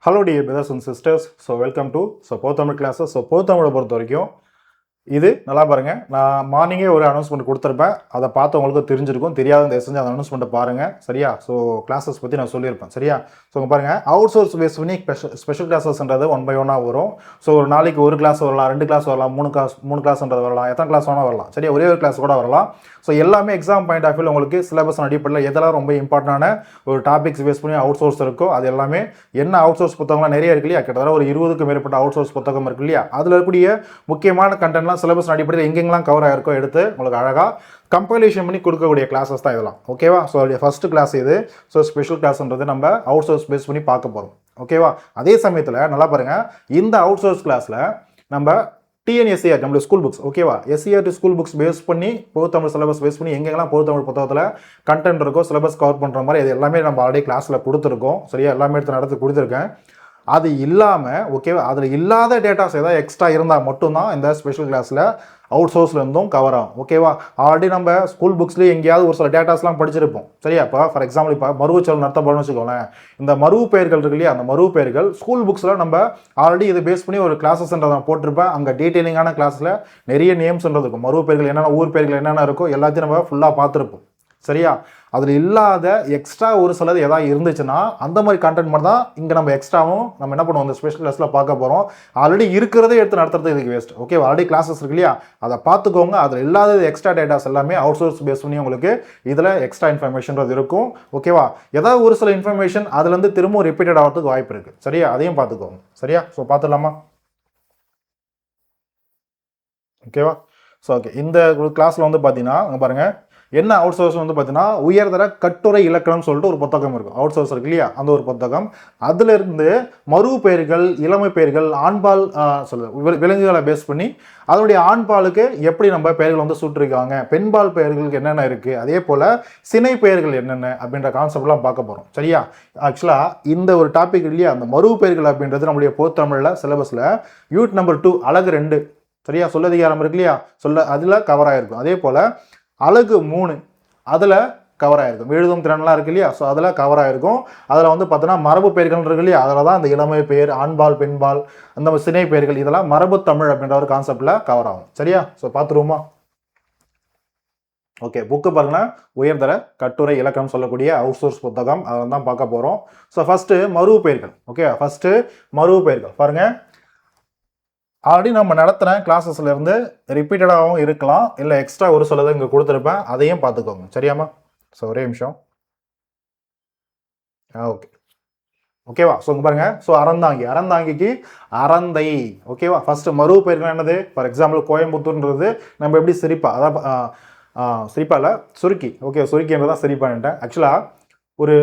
Hello dear brothers and sisters. So welcome to Tamil classes. Tamil பொறுத்த வரைக்கும் இது நல்லா பாருங்க. நான் மார்னிங்கே ஒரு அனௌன்ஸ்மெண்ட் கொடுத்துருப்பேன். அதை பார்த்து உங்களுக்கு தெரிஞ்சிருக்கும். தெரியாத இந்த எசென்ஸ் அந்த அனௌன்ஸ்மெண்ட்டை பாருங்க. சரியா? ஸோ கிளாஸஸ் பற்றி நான் சொல்லியிருப்பேன். சரியா? ஸோ பாருங்க, அவுட் சோர்ஸ் பேஸ் பண்ணி ஸ்பெஷல் கிளாஸஸ்ன்றது 1 by 1 வரும். ஸோ ஒரு நாளைக்கு ஒரு கிளாஸ் வரலாம், 2 கிளாஸ் வரலாம், 3 கிளாஸ்ன்றது வரலாம், எத்தனை கிளாஸ் வேணால் வரலாம். சரியா? ஒரே ஒரு கிளாஸ் கூட வரலாம். ஸோ எல்லாமே எக்ஸாம் பாயிண்ட் ஆஃப் வியூ உங்களுக்கு சிலபஸ் அடிப்படையில் எதெல்லாம் ரொம்ப இம்பார்ட்டண்டான ஒரு டாபிக்ஸ் பேஸ் பண்ணி அவுட் சோர்ஸ் இருக்கோ அது எல்லாமே என்ன அவுட் சோர்ஸ் புத்தகம்லாம் நிறைய இருக்கு இல்லையா? கிட்டத்தட்ட ஒரு 20க்கும் மேற்பட்ட அவுட் சோர்ஸ் புத்தகம் இருக்கு இல்லையா? அதில் இருக்கக்கூடிய முக்கியமான கண்டென்ட்லாம் சிலபஸ் அடிப்படையில் எங்கெங்கெல்லாம் கவர் ஆயிருக்கோ எடுத்து உங்களுக்கு அழகாக கம்பைலேஷன் பண்ணி கொடுக்கக்கூடிய கிளாஸஸ் தான் இதெல்லாம். ஓகேவா? ஸோ ஃபர்ஸ்ட் கிளாஸ் இது. ஸோ ஸ்பெஷல் கிளாஸ்ன்றது நம்ம அவுட் சோர்ஸ் பேஸ் பண்ணி பார்க்க போகிறோம். ஓகேவா? அதே சமயத்தில் நல்லா பாருங்கள், இந்த அவுட் சோர்ஸ் கிளாஸில் நம்ம டிஎன்எஸ்சிஆர் நம்மளுடைய ஸ்கூல் புக்ஸ், ஓகேவா? எஸ்சிஆர்டி ஸ்கூல் புக்ஸ் பேஸ் பண்ணி பொதுத்தமிழ் சிலபஸ் பேஸ் பண்ணி எங்கெல்லாம் பொதுத்தமிழ் புத்தகத்தில் கண்டென்ட் இருக்கோ சிலபஸ் கவர் பண்ணுற மாதிரி அது எல்லாமே நம்ம ஆல்ரெடி கிளாஸில் கொடுத்துருக்கோம். சரியா? எல்லாமே எடுத்து நடத்தி கொடுத்துருக்கேன். அது இல்லாமல் ஓகேவா, அதில் இல்லாத டேட்டாஸ் ஏதாவது எக்ஸ்ட்ரா இருந்தால் மட்டும்தான் இந்த ஸ்பெஷல் கிளாஸில் அவுட் சோர்ஸில் இருந்தும் கவர் ஆகும். ஓகேவா? ஆல்ரெடி நம்ம ஸ்கூல் புக்ஸ்லேயே எங்கேயாவது ஒரு சில டேட்டாஸ்லாம் படிச்சிருப்போம். சரியா? இப்போ ஃபார் எக்ஸாம்பிள் இப்போ மருவச்சொல் நடத்தப்படணும்னு வச்சுக்கோங்களேன். இந்த மருவு பெயர்கள் இருக்கு இல்லையா? அந்த மருவு பெயர்கள் ஸ்கூல் புக்ஸில் நம்ம ஆல்ரெடி இதை பேஸ் பண்ணி ஒரு கிளாஸஸ்ன்றதை போட்டிருப்பேன். அங்கே டீட்டெயிலிங்கான கிளாஸில் நிறைய நேம்ஸ்ன்றது இருக்கும். மருவு பெயர்கள் என்னென்ன, ஊர் பெயர்கள் என்னென்ன இருக்கோ எல்லாத்தையும் நம்ம ஃபுல்லாக பார்த்துருப்போம். சரியா? அதில் இல்லாத எக்ஸ்ட்ரா ஒரு சிலது எதாவது இருந்துச்சுன்னா அந்த மாதிரி கண்டென்ட் மட்டும் தான் இங்கே நம்ம எக்ஸ்ட்ராவும் நம்ம என்ன பண்ணுவோம் இந்த ஸ்பெஷல் கிளாஸில் பார்க்க போகிறோம். ஆல்ரெடி இருக்கிறதே எடுத்து நடத்துறது இதுக்கு வேஸ்ட். ஓகே, ஆல்ரெடி கிளாஸஸ் இருக்கு இல்லையா? அதை பார்த்துக்கோங்க. அதில் இல்லாத எக்ஸ்ட்ரா டேட்டாஸ் எல்லாமே அவுட் சோர்ஸ் பேஸ் பண்ணி உங்களுக்கு இதில் எக்ஸ்ட்ரா இன்ஃபர்மேஷன்றது இருக்கும். ஓகேவா? ஏதாவது ஒரு சில இன்ஃபர்மேஷன் அதுலேருந்து திரும்ப ரிப்பீட்டட் ஆகிறதுக்கு வாய்ப்பு இருக்குது. சரியா? அதையும் பார்த்துக்கோங்க. சரியா? ஸோ பார்த்துடலாமா? ஓகேவா? ஸோ ஓகே, இந்த கிளாஸில் வந்து பார்த்தீங்கன்னா அங்கே பாருங்கள் என்ன அவுட் சோர்ஸ் வந்து பார்த்தீங்கன்னா உயர்தர கட்டுரை இலக்கணம் சொல்லிட்டு ஒரு புத்தகம் இருக்கும். அவுட் சோர்ஸ் இருக்கு இல்லையா? அந்த ஒரு புத்தகம். அதிலிருந்து மறு பெயர்கள், இளமை பெயர்கள், ஆண்பால் விலங்குகளை பேஸ் பண்ணி அதனுடைய ஆண்பாலுக்கு எப்படி நம்ம பெயர்கள் வந்து சுட்டிருக்காங்க, பெண்பால் பெயர்களுக்கு என்னென்ன இருக்குது, அதே போல் சினை பெயர்கள் என்னென்ன அப்படின்ற கான்செப்ட்லாம் பார்க்க போகிறோம். சரியா? ஆக்சுவலாக இந்த ஒரு டாபிக் இல்லையா, அந்த மறு பெயர்கள் அப்படின்றது நம்மளுடைய பொதுத்தமிழில் சிலபஸில் யூனிட் நம்பர் 2 அழகு 2 சரியா சொல்லதிகாரம் இருக்கு இல்லையா? அதில் கவர் ஆகிருக்கும். அதே போல் அழகு 3 அதில் கவர் ஆகிருக்கும். எழுதும் திறன்லாம் இருக்கு இல்லையா? ஸோ அதில் கவர் ஆகிருக்கும். அதில் வந்து பார்த்தோன்னா மரபு பெயர்கள் இருக்கு இல்லையா? அதில் தான் அந்த இளமை பெயர், ஆண்பால், பெண்பால், அந்த சினை பெயர்கள் இதெல்லாம் மரபு தமிழ் அப்படின்ற ஒரு கான்செப்டில் கவர் ஆகும். சரியா? ஸோ பார்த்துருவோமா? ஓகே, புக்கு பாருங்கன்னா உயர்தர கட்டுரை இலக்கணம் சொல்லக்கூடிய அவுட் சோர்ஸ் புத்தகம் அதை தான் பார்க்க போகிறோம். ஸோ ஃபஸ்ட்டு மரபு பெயர்கள். ஓகே, ஃபஸ்ட்டு மரபு பெயர்கள் பாருங்கள். ஆல்ரெடி நம்ம நடத்துகிற கிளாஸஸ்ல இருந்து ரிப்பீட்டடாகவும் இருக்கலாம், இல்லை எக்ஸ்ட்ரா ஒரு சிலது இங்கே கொடுத்துருப்பேன், அதையும் பார்த்துக்கோங்க. சரியாமா? ஸோ ஒரே நிமிஷம். ஓகே, ஓகேவா? ஸோ இங்கே பாருங்க. ஸோ அறந்தாங்கிக்கு அறந்தை. ஓகேவா? ஃபர்ஸ்ட் மறு பெயர்கள் என்னது? ஃபார் எக்ஸாம்பிள் கோயம்புத்தூர்ன்றது நம்ம எப்படி சிரிப்பா, அதான் சிரிப்பா இல்லை சுருக்கி. ஓகே, சுருக்கின்றதான் சிரிப்பான்ட்டேன். ஆக்சுவலாக ஒரு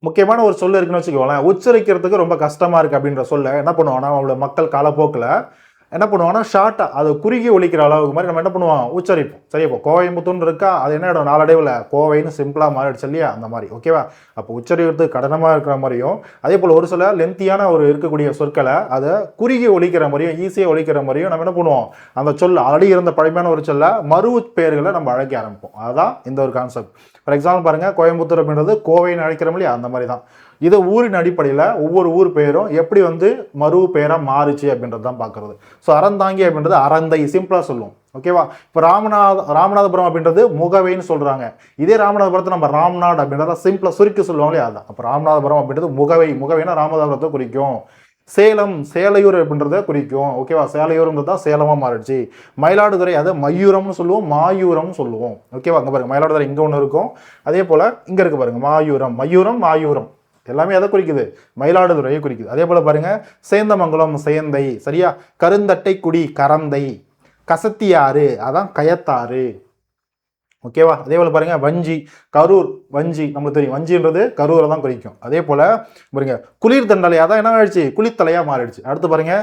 முக்கியமான ஒரு சொல் இருக்குன்னு வச்சுக்கோங்களேன், உச்சரிக்கிறதுக்கு ரொம்ப கஷ்டமா இருக்கு அப்படின்ற சொல்ல என்ன பண்ணுவாங்கன்னா அவங்களோட மக்கள் காலப்போக்கில் என்ன பண்ணுவாங்கன்னா ஷார்ட்டாக அதை குறுகி ஒழிக்கிற அளவுக்கு மாதிரி நம்ம என்ன பண்ணுவோம் உச்சரிப்போம். சரி, இப்போ கோயம்புத்தூர்னு இருக்கா, அது என்ன இடம் நாளடைவில் கோவைன்னு சிம்பிளாக மாறிடுச்சு இல்லையா? அந்த மாதிரி. ஓகேவா? அப்போ உச்சரிக்கிறதுக்கு கடினமாக இருக்கிற மாதிரியும் அதே போல் ஒரு சில லென்த்தியான ஒரு இருக்கக்கூடிய சொற்களை அதை குறுகி ஒழிக்கிற மாதிரியும் ஈஸியாக ஒழிக்கிற மாதிரியும் நம்ம என்ன பண்ணுவோம் அந்த சொல் ஆல்ரெடி இருந்த பழமையான ஒரு சொல்ல மறு பெயர்களை நம்ம அழைக்க ஆரம்பிப்போம். அதுதான் இந்த ஒரு கான்செப்ட். ஃபார் எக்ஸாம்பிள் பாருங்கள், கோயம்புத்தூர் அப்படின்றது கோவைன்னு அழைக்கிறோம் இல்லையா? அந்த மாதிரி தான் இது ஊரின் அடிப்படையில் ஒவ்வொரு ஊர் பெயரும் எப்படி வந்து மறு பெயராக மாறுச்சு அப்படின்றது தான் பார்க்குறது. ஸோ அறந்தாங்கி அப்படின்றது அறந்தை சிம்பிளாக சொல்லுவோம். ஓகேவா? இப்போ ராமநாதபுரம் அப்படின்றது முகவைன்னு சொல்கிறாங்க. இதே ராமநாதபுரத்தை நம்ம ராம்நாடு அப்படின்றத சிம்பிளாக சுருக்கி சொல்லுவாங்க இல்லையா? அதுதான். அப்போ ராமநாதபுரம் அப்படின்றது முகவைனா ராமநாதபுரத்தை குறிக்கும். சேலையூர் அப்படின்றத குறிக்கும். ஓகேவா? சேலையூர்ன்றது தான் சேலமாக மாறிடுச்சு. மயிலாடுதுறை அதை மயூரம்னு சொல்லுவோம், மாயூரம்னு சொல்லுவோம். ஓகேவா? அங்கே பாருங்க, மயிலாடுதுறை இங்கே ஒன்று இருக்கும். அதே போல் இங்கே இருக்கு பாருங்க, மாயூரம் எல்லாமே எதை குறிக்குது? மயிலாடுதுறையை குறிக்குது. அதே போல் பாருங்க, சேந்தமங்கலம் சேந்தை. சரியா? கருந்தட்டை குடி கரந்தை. கசத்தியாறு அதான் கயத்தாறு. ஓகேவா? அதே போல் பாருங்க, வஞ்சி கரூர் வஞ்சி நம்மளுக்கு தெரியும், வஞ்சின்றது கரூரை தான் குறிக்கும். அதே போல் பாருங்க, குளிர் தண்டலை அதான் என்ன ஆயிடுச்சு? குளித்தலையாக மாறிடுச்சு. அடுத்து பாருங்க,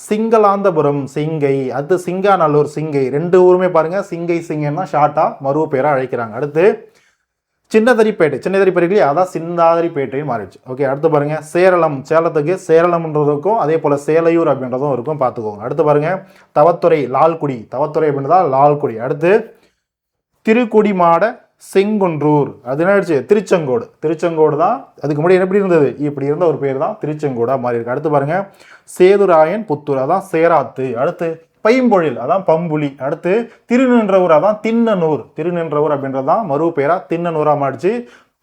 சிங்களாந்தபுரம் சிங்கை, அது சிங்காநல்லூர் சிங்கை. 2 ஊருமே பாருங்க சிங்கைன்னா ஷார்ட்டாக மறு பேராக அழைக்கிறாங்க. அடுத்து சின்னதரிப்பேட்டை அதான் சிந்தாதிரிப்பேட்டைன்னு மாறிடுச்சு. ஓகே, அடுத்து பாருங்க, சேலத்துக்கு சேரளம்ன்றதுக்கும் அதே போல் சேலையூர் அப்படின்றதும் இருக்கும், பார்த்துக்கோங்க. அடுத்து பாருங்க, தவத்துறை லால்குடி அப்படின்றதா லால்குடி. அடுத்து திருக்குடிமாட செங்குன்றூர், அது என்ன ஆயிடுச்சு திருச்செங்கோடு. திருச்செங்கோடு தான் அதுக்கு முன்னாடி எப்படி இருந்தது, இப்படி இருந்த ஒரு பேர் தான் திருச்செங்கோடா மாறி இருக்கு. அடுத்து பாருங்க சேதுராயன் புத்தூர், அதான் சேராத்து. அடுத்து பைம்பொழில், அதான் பம்புலி. அடுத்து திருநின்றவூர், அதான் திண்ணனூர். திருநின்றவூர் அப்படின்றதான் மறு பேரா திண்ணனூரா மாறிச்சு.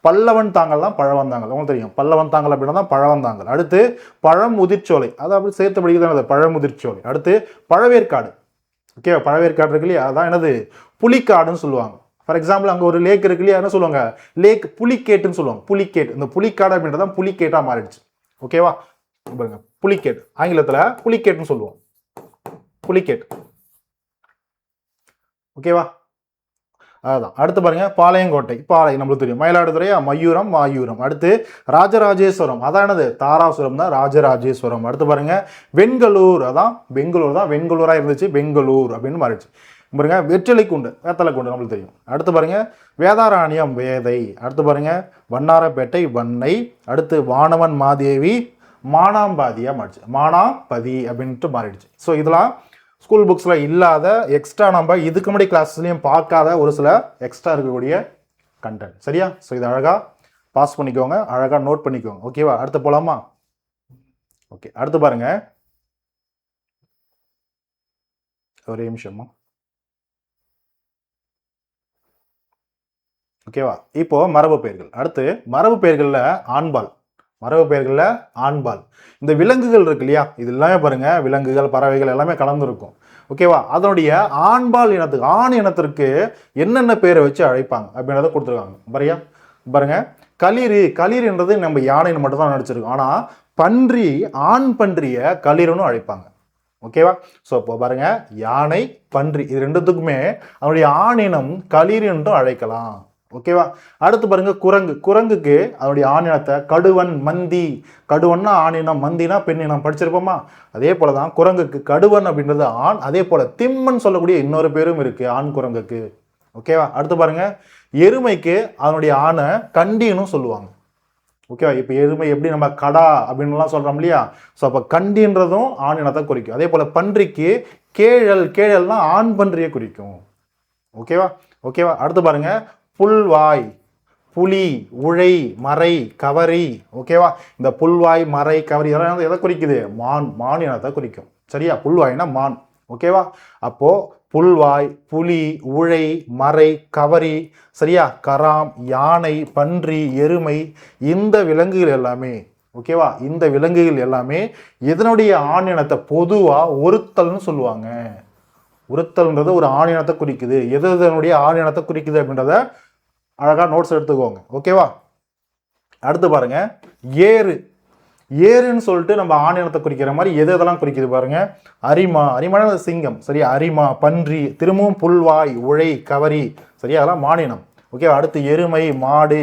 பல்லவன் தாங்கல் தான் பழவந்தாங்கல், உங்களுக்கு தெரியும் பல்லவன் தாங்கல் அப்படின்னா தான் பழவந்தாங்கல். அடுத்து பழமுதிர்ச்சோலை, அது அப்படி சேர்த்து படிக்கிறது பழமுதிர்ச்சோலை. அடுத்து பழவேற்காடு, ஓகே பழவேற்காடு இருக்கு இல்லையா, அதான் என்னது புலிக்காடுன்னு சொல்லுவாங்க. ஃபார் எக்ஸாம்பிள் அங்கே ஒரு லேக் இருக்கு இல்லையா, என்ன சொல்லுவாங்க லேக் புலிக்கேட்டுன்னு சொல்லுவாங்க. புலிக்கேட், இந்த புலிக்காடு அப்படின்றதான் புலிக்கேட்டா மாறிடுச்சு. ஓகேவா, பாருங்க புலிக்கேட் ஆங்கிலத்தில் புலிக்கேட்னு சொல்லுவோம், புலிக்கேட். ஓகேவா, அதுதான். அடுத்து பாருங்க பாளையங்கோட்டை, பாளை நம்மளுக்கு தெரியும். மயிலாடுதுறை மயூரம், மாயூரம். அடுத்து ராஜராஜேஸ்வரம், அதானது தாராசுரம் தான் ராஜராஜேஸ்வரம். அடுத்து பாருங்க வெண்கலூர், அதான் பெங்களூர் தான் வெண்கலூரா இருந்துச்சு, பெங்களூர் அப்படின்னு மாறிடுச்சு. பாருங்க வெற்றிலைக்குண்டு, வேத்தலைக்குண்டு நம்மளுக்கு தெரியும். அடுத்து பாருங்க வேதாராணியம், வேதை. அடுத்து பாருங்க வண்ணாரப்பேட்டை, வண்ணை. அடுத்து வானவன் மாதேவி, மானாம்பாதியா மாறிடுச்சு, மானாபதி அப்படின்ட்டு மாறிடுச்சு. ஸோ இதெல்லாம் ஸ்கூல் புக்ஸில் இல்லாத எக்ஸ்ட்ரா, நம்ம இதுக்கு முன்னாடி கிளாஸ்லையும் பார்க்காத ஒரு சில எக்ஸ்ட்ரா இருக்கக்கூடிய கண்டென்ட். சரியா, ஸோ இது அழகாக பாஸ் பண்ணிக்கோங்க, அழகாக நோட் பண்ணிக்கோங்க. ஓகேவா, அடுத்து போகலாமா? ஓகே, அடுத்து பாருங்க ஒரே நிமிஷமா. ஓகேவா, இப்போ மரபு பெயர்கள். அடுத்து மரபு பெயர்களில் ஆண்பால், மரபு பெயர்களில் ஆண்பால். இந்த விலங்குகள் இருக்கு இல்லையா, இது எல்லாமே பாருங்க விலங்குகள் பறவைகள் எல்லாமே கலந்துருக்கும். ஓகேவா, அதனுடைய ஆண்பால் இனத்துக்கு, ஆண் இனத்திற்கு என்னென்ன பேரை வச்சு அழைப்பாங்க அப்படின்றத கொடுத்துருக்காங்க. பாரியா பாருங்க களிறு, களிறுன்றது நம்ம யானைன்னு மட்டும் தான் நடிச்சிருக்கோம். ஆனால் பன்றி, ஆண் பன்றிய களிறுன்னு அழைப்பாங்க. ஓகேவா, ஸோ இப்போ பாருங்க யானை பன்றி இது ரெண்டுத்துக்குமே அதனுடைய ஆணினம் களிறு என்றும் அழைக்கலாம். ஓகேவா, அடுத்து பாருங்க குரங்கு, குரங்குக்கு அதனுடைய ஆணினத்தை கடுவன், மந்தி. கடுவன்னா ஆணினம், மந்தினா பெண்ணினம், படிச்சிருப்போமா? அதே போலதான் குரங்குக்கு கடுவன் அப்படின்றது ஆண். அதே போல திம்மன் சொல்லக்கூடிய இன்னொரு பேரும் இருக்கு ஆண் குரங்குக்கு. ஓகேவா, அடுத்து பாருங்க எருமைக்கு அதனுடைய ஆணை கண்டின்னு சொல்லுவாங்க. ஓகேவா, இப்போ எருமை எப்படி நம்ம கடா அப்படின்லாம் சொல்றோம் இல்லையா, ஸோ அப்போ கண்டின்றதும் ஆண் இனத்தை குறிக்கும். அதே போல பன்றிக்கு கேழல், கேழல்னா ஆண் பன்றியை குறிக்கும். ஓகேவா, ஓகேவா, அடுத்து பாருங்க புல்வாய், புலி, உழை, மறை, கவரி. ஓகேவா, இந்த புல்வாய், மறை, கவரி இதெல்லாம் எதை குறிக்குது, மான், மான் இனத்தை குறிக்கும். சரியா, புல்வாய்னா மான். ஓகேவா, அப்போ புல்வாய், புலி, உழை, மறை, கவரி, சரியா, கராம், யானை, பன்றி, எருமை, இந்த விலங்குகள் எல்லாமே, ஓகேவா, இந்த விலங்குகள் எல்லாமே இதனுடைய ஆண் இனத்தை பொதுவா ஒருத்தல்னு சொல்லுவாங்க. ஒருத்தல்ன்றது ஒரு ஆண் இனத்தை குறிக்குது. எது இதனுடைய ஆண் இனத்தை குறிக்குது அப்படின்றத அழகாக நோட்ஸ் எடுத்துக்கோங்க. ஓகேவா, அடுத்து பாருங்க ஏறு, ஏறுன்னு சொல்லிட்டு நம்ம ஆண் இனத்தை குறிக்கிற மாதிரி எது எதெல்லாம் குறிக்குது பாருங்க. அரிமா, அரிமான சிங்கம், சரியா, அரிமா, பன்றி, திரும்பவும் புல்வாய், உழை, கவரி, சரியா, அதெல்லாம் மானினம். ஓகே, அடுத்து எருமை, மாடு,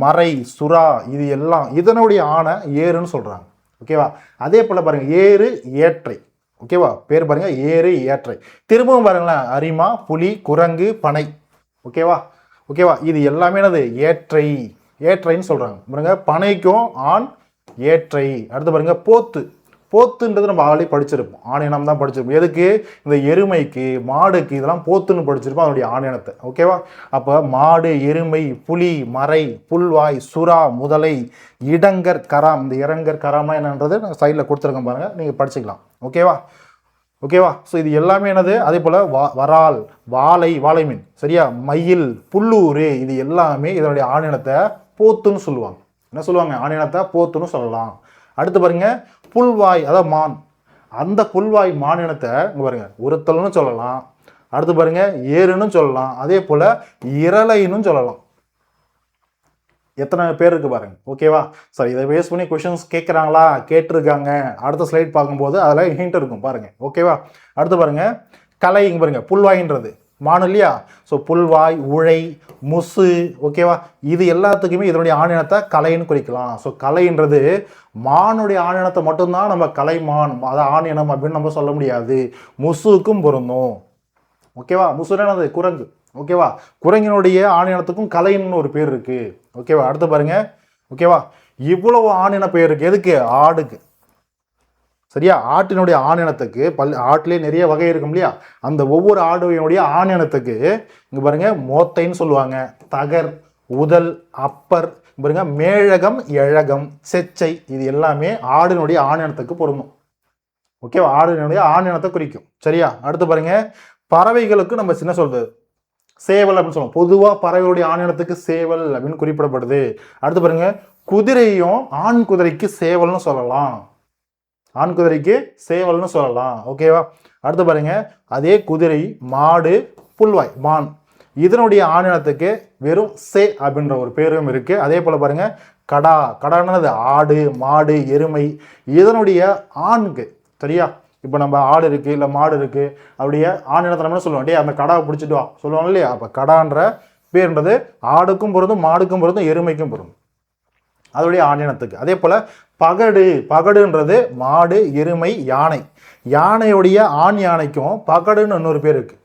மறை, சுறா, இது எல்லாம் இதனுடைய ஆணை ஏறுன்னு சொல்றாங்க. ஓகேவா, அதே போல பாருங்க ஏறு, ஏற்றை. ஓகேவா, பேர் பாருங்க ஏறு, ஏற்றை. திரும்பவும் பாருங்களேன் அரிமா, புலி, குரங்கு, பனை. ஓகேவா, ஓகேவா, இது எல்லாமே என்னது ஏற்றை, ஏற்றைன்னு சொல்றாங்க. பாருங்க பனைக்கும் ஆண் ஏற்றை. அடுத்து பாருங்க போத்து, போத்துன்றது நம்ம ஆல்ரெடி படிச்சிருப்போம், ஆணினம் தான் படிச்சிருப்போம். எதுக்கு, இந்த எருமைக்கு, மாடுக்கு, இதெல்லாம் போத்துன்னு படிச்சிருப்போம் அதனுடைய ஆணினத்தை. ஓகேவா, அப்போ மாடு, எருமை, புலி, மறை, புல்வாய், சுறா, முதலை, இடங்கர், கராம். இந்த இரங்கர் கராமா என்னன்றது நான் சைடில் கொடுத்துருக்கேன் பாருங்க, நீங்கள் படிச்சுக்கலாம். ஓகேவா, ஓகேவா, ஸோ இது எல்லாமே என்னது. அதே போல் வரால், வாழை, வாழை மீன், சரியா, மயில், புல்லூர், இது எல்லாமே இதனுடைய ஆணினத்தை போத்துன்னு சொல்லுவாங்க. என்ன சொல்லுவாங்க, ஆணினத்தை போத்துன்னு சொல்லலாம். அடுத்து பாருங்க புல்வாய், அதாவது மான், அந்த புல்வாய் மானினத்தை இங்கே பாருங்க உறுத்தல்னு சொல்லலாம். அடுத்து பாருங்க ஏறுன்னு சொல்லலாம். அதே போல் இரளைன்னு சொல்லலாம். எத்தனை பேர் இருக்கு பாருங்க. ஓகேவா, சரி, இதை பேஸ் பண்ணி கொஷின்ஸ் கேட்குறாங்களா, கேட்டிருக்காங்க. அடுத்த ஸ்லைட் பார்க்கும்போது அதில் ஹிண்ட் இருக்கும் பாருங்க. ஓகேவா, அடுத்து பாருங்க கலை, இங்கே பாருங்க புல்வாயின்றது மான் இல்லையா, ஸோ புல்வாய், உழை, முசு. ஓகேவா, இது எல்லாத்துக்குமே இதனுடைய ஆணினத்தை கலைன்னு குறிக்கலாம். ஸோ கலைன்றது மானுடைய ஆணினத்தை மட்டும்தான் நம்ம கலைமான், அதை ஆணினம் அப்படின்னு நம்ம சொல்ல முடியாது, முசுக்கும் பொருந்தும். ஓகேவா, முசுனது குரங்கு. ஓகேவா, குரங்கினுடைய ஆணினத்துக்கும் கலைன்னு ஒரு பேர் இருக்கு. ஓகேவா, அடுத்து பாருங்க. ஓகேவா, இவ்வளவு ஆணின பேர் இருக்கு எதுக்கு, ஆடுக்கு. சரியா? ஆட்டினுடைய ஆணினத்துக்கு ஆட்டிலே நிறைய வகை இருக்கும் இல்லையா? அந்த ஒவ்வொரு ஆடுடைய ஆணினத்துக்கு இங்க பாருங்க மோத்தைன்னு சொல்லுவாங்க, தகர், உதல், அப்பர், பாருங்க மேழகம், எழகம், செச்சை, இது எல்லாமே ஆடினுடைய ஆணினத்துக்கு பொருந்தும். ஓகேவா? ஆடினுடைய ஆணினத்தை குறிக்கும். சரியா? அடுத்து பாருங்க பறவைகளுக்கு நம்ம சின்ன சொல்றது சேவல் அப்படின்னு சொல்லுவோம். பொதுவாக பறவைகளுடைய ஆணினத்துக்கு சேவல் அப்படின்னு குறிப்பிடப்படுது. அடுத்து பாருங்க குதிரையும் ஆண் குதிரைக்கு சேவல்னு சொல்லலாம். ஆண் குதிரைக்கு சேவல்னு சொல்லலாம். ஓகேவா? அடுத்து பாருங்க அதே குதிரை, மாடு, புல்வாய், மான், இதனுடைய ஆணினத்துக்கு வெறும் சே அப்படின்ற ஒரு பேரும் இருக்கு. அதே போல பாருங்க கடா, கடானது ஆடு, மாடு, எருமை, இதனுடைய ஆண்கு. சரியா? இப்போ நம்ம ஆடு இருக்கு இல்லை மாடு இருக்கு, அப்படியே ஆணினத்தை நம்ம சொல்லுவோம், டே அந்த கடாவை பிடிச்சிட்டு வா சொல்லுவாங்க இல்லையா? அப்போ கடான்ற பேர்ன்றது ஆடுக்கும் பொருந்தும், மாடுக்கும் பொருந்தும், எருமைக்கும் பொருந்தும், அதோடைய ஆணினத்துக்கு. அதே போல பகடு, பகடுன்றது மாடு, எருமை, யானை, யானையுடைய ஆண் யானைக்கும் பகடுன்னு இன்னொரு பேர் இருக்கு.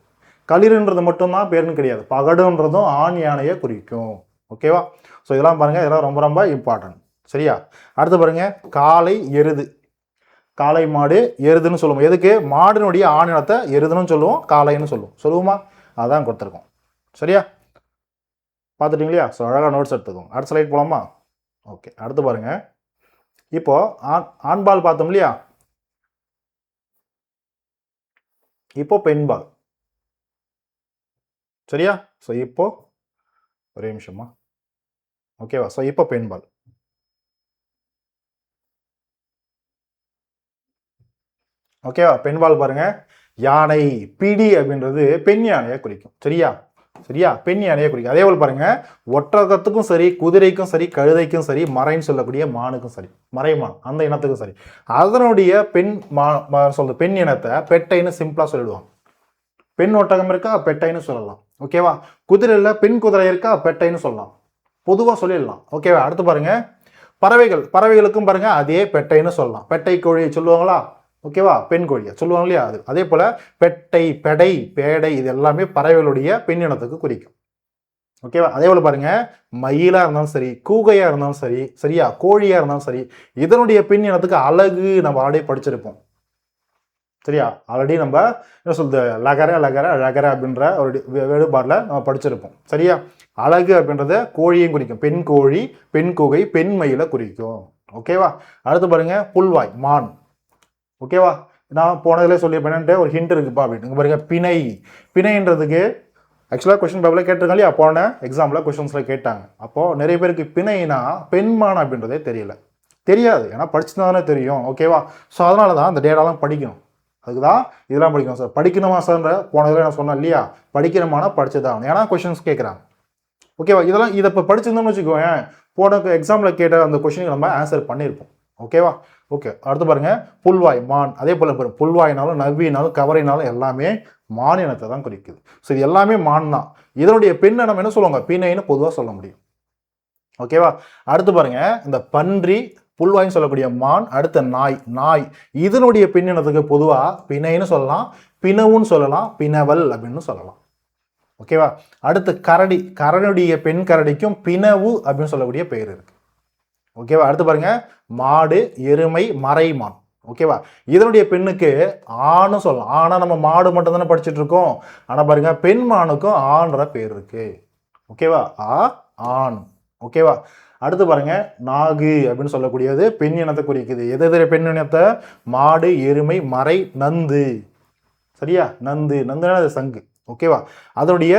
களிறுன்றது மட்டும்தான் பேருன்னு கிடையாது, பகடுன்றதும் ஆண் யானையை குறிக்கும். ஓகேவா? ஸோ இதெல்லாம் பாருங்க, இதெல்லாம் ரொம்ப ரொம்ப இம்பார்ட்டன்ட். சரியா? அடுத்து பாருங்க காளை, எருது. காளை, மாடு, எருதுன்னு சொல்லுவோம். எதுக்கு? மாடினுடைய ஆணினத்தை எருதுன்னு சொல்லுவோம், காளைன்னு சொல்லுவோமா? அதான் கொடுத்துருக்கோம். சரியா? பார்த்துட்டீங்க இல்லையா? ஸோ அழகாக நோட்ஸ் எடுத்துக்கோங்க. அடுத்த ஸ்லைட் போலாமா? ஓகே, அடுத்து பாருங்க. இப்போ ஆண்பால் பார்த்தோம் இல்லையா? இப்போ பெண்பால். சரியா? ஸோ இப்போ ஒரே நிமிஷமா. ஓகேவா? ஸோ இப்போ பெண்பால். ஓகேவா? பெண்பால் பாருங்க. யானை, பிடி அப்படின்றது பெண் யானையை குறிக்கும். சரியா? பெண் யானையை குறிக்கும். அதே போல் பாருங்க ஒட்டகத்துக்கும் சரி, குதிரைக்கும் சரி, கழுதைக்கும் சரி, மறைன்னு சொல்லக்கூடிய மானுக்கும் சரி, மறைமான் அந்த இனத்துக்கும் சரி, அதனுடைய பெண் இனத்தை பெட்டைன்னு சிம்பிளா சொல்லிடுவாங்க. பெண் ஒட்டகம் இருக்கா, பெட்டைன்னு சொல்லலாம். ஓகேவா? குதிரையில பெண் குதிரை இருக்கா, பெட்டைன்னு சொல்லலாம், பொதுவா சொல்லிடலாம். ஓகேவா? அடுத்து பாருங்க பறவைகளுக்கும் பாருங்க அதே பெட்டைன்னு சொல்லலாம். பெட்டை கோழி சொல்லுவாங்களா? ஓகேவா? பெண் கோழியா சொல்லுவாங்க இல்லையா? அது அதே போல பெட்டை, பெடை, பேடை, இது எல்லாமே பறவைகளுடைய பெண் இனத்துக்கு குறிக்கும். ஓகேவா? அதே போல பாருங்க மயிலா இருந்தாலும் சரி, கூகையா இருந்தாலும் சரி, சரியா, கோழியா இருந்தாலும் சரி, இதனுடைய பெண் இனத்துக்கு அழகு நம்ம ஆல்ரெடி படிச்சிருப்போம். சரியா? ஆல்ரெடி நம்ம என்ன சொல்றது லகர அப்படின்ற ஒரு வேறுபாடுல நம்ம படிச்சிருப்போம். சரியா? அழகு அப்படின்றத கோழியும் குறிக்கும். பெண் கோழி, பெண் கூகை, பெண் மயில குறிக்கும். ஓகேவா? அடுத்து பாருங்க புல்வாய், மான். ஓகேவா? நான் போனதுல சொல்லியிருப்பேன், ஒரு ஹிண்ட் இருக்குப்பா அப்படின்னு பாருங்க. பிணைன்றதுக்கு ஆக்சுவலாக கொஸ்டின் பேப்பர்ல கேட்டிருக்காங்க இல்லையா? போன எக்ஸாம்பிள் கொஸ்டின்ஸ்ல கேட்டாங்க. அப்போ நிறைய பேருக்கு பிணைனா பெண்மான் அப்படின்றதே தெரியாது, ஏன்னா படிச்சுதானே தெரியும். ஓகேவா? ஸோ அதனால தான் அந்த டேட்டாலாம் படிக்கணும். அதுக்கு தான் இதெல்லாம் படிக்கணும் சார். படிக்கணுமா சார்ன்ற போனதில் நான் சொன்னேன் இல்லையா? படிக்கணுமானா படிச்சுதான், ஏன்னா கொஸ்டின்ஸ் கேட்குறாங்க. ஓகேவா? இதை இப்போ படிச்சிருந்தோம்னு வச்சுக்கோங்க, போன எக்ஸாமில் கேட்ட அந்த கொஸ்டினுக்கு நம்ம ஆன்சர் பண்ணியிருப்போம். ஓகேவா? ஓகே, அடுத்து பாருங்க புல்வாய், மான். அதே போல புல்வாய்னாலும், நவ்வினாலும், கவரைனாலும் எல்லாமே மான் இனத்தை தான் குறிக்குது. ஸோ இது எல்லாமே மான் தான். இதனுடைய பெண் இனம் என்ன சொல்லுவாங்க? பிணைன்னு பொதுவாக சொல்ல முடியும். ஓகேவா? அடுத்து பாருங்க இந்த பன்றி, புல்வாய்ன்னு சொல்லக்கூடிய மான். அடுத்த நாய், இதனுடைய பெண் இனத்துக்கு பொதுவா பிணைன்னு சொல்லலாம், பிணவுன்னு சொல்லலாம், பிணவல் அப்படின்னு சொல்லலாம். ஓகேவா? அடுத்து கரடியுடைய பெண் கரடிக்கும் பிணவு அப்படின்னு சொல்லக்கூடிய பெயர் இருக்கு. ஓகேவா? அடுத்து பாருங்க மாடு, எருமை, மறைமான். ஓகேவா? இதனுடைய பெண்ணுக்கு ஆணும் சொல்லலாம். ஆனா நம்ம மாடு மட்டும் தானே படிச்சுட்டு இருக்கோம். ஆனா பாருங்க பெண் மானுக்கும் ஆன்ற பேர் இருக்கு. ஓகேவா? ஆண். ஓகேவா? அடுத்து பாருங்க நாகு அப்படின்னு சொல்லக்கூடியது பெண் இனத்தை குறிக்குது. எது பெண் இனத்தை? மாடு, எருமை, மறை, நந்து. சரியா? நந்துனா அது சங்கு. ஓகேவா? அதனுடைய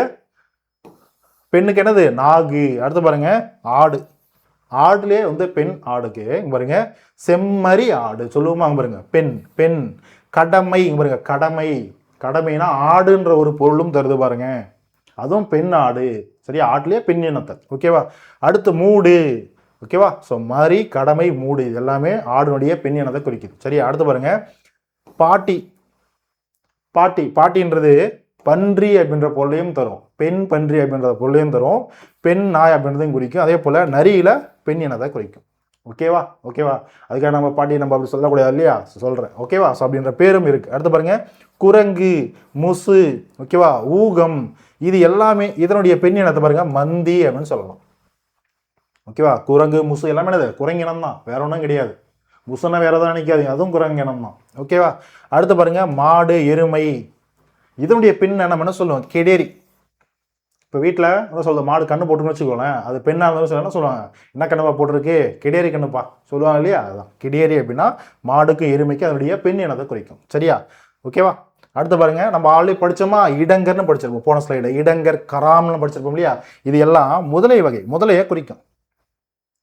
பெண்ணுக்கு என்னது? நாகு. அடுத்து பாருங்க ஆடுலே பெண் ஆடுக்கு பாருங்க செம்மறி ஆடு சொல்லுவோமா? பாருங்க பெண். கடமை பாருங்க, கடமைனா ஆடுன்ற ஒரு பொருளும் தருது பாருங்க, அதுவும் பெண் ஆடு. சரியா? ஆட்டுலயே பெண் இனத்தை. ஓகேவா? அடுத்து மூடு. ஓகேவா? ஸோ மறி, கடமை, மூடு, இது எல்லாமே ஆடுனுடைய பெண் இனத்தை குறிக்குது. சரியா? அடுத்து பாருங்க பாட்டின்றது பன்றி அப்படின்ற பொருளையும் தரும், பெண் பன்றி அப்படின்ற பொருளையும் தரும், பெண் நாய் அப்படின்றதையும் குறிக்கும். அதே போல நரியில பெண் இனத்தை குறிக்கும். ஓகேவா? அதுக்காக நம்ம பாட்டி நம்ம அப்படி சொல்லக்கூடாது இல்லையா? சொல்றேன். ஓகேவா? ஸோ அப்படின்ற பேரும் இருக்கு. அடுத்து பாருங்க குரங்கு, முசு, ஓகேவா, ஊகம், இது எல்லாமே இதனுடைய பெண் இனத்தை பாருங்க மந்தி அப்படின்னு சொல்லலாம். ஓகேவா? குரங்கு, முசு எல்லாமே என்னது? குரங்கினம் தான், வேற ஒன்றும் கிடையாது. புசனை வேற எதாவது நினைக்காதீங்க, அதுவும் குரங்கு இனம் தான். ஓகேவா? அடுத்து பாருங்க மாடு எருமை, இதனுடைய பின் என்ன சொல்லுவோம்? கெடேரி. இப்போ வீட்டில் என்ன சொல்லுது, மாடு கண்ணு போட்டுன்னு வச்சுக்கோங்களேன், அது பெண்ணாக இருந்தாலும் என்ன சொல்லுவாங்க, என்ன கண்ணுப்பா போட்டிருக்கு, கிடேரி கண்ணுப்பா சொல்லுவாங்க இல்லையா? அதுதான் கிடேரி அப்படின்னா மாடுக்கு எருமைக்கு அதனுடைய பெண் இனத்தை குறிக்கும். சரியா? ஓகேவா? அடுத்து பாருங்க, நம்ம ஆல்ரெடி படித்தோமா, இடங்கர்னு படிச்சிருப்போம் போன ஸ்லைடு, இடங்கர் கராம்னு படிச்சிருப்போம் இல்லையா? இது எல்லாம் முதலை வகை, முதலையை குறிக்கும்.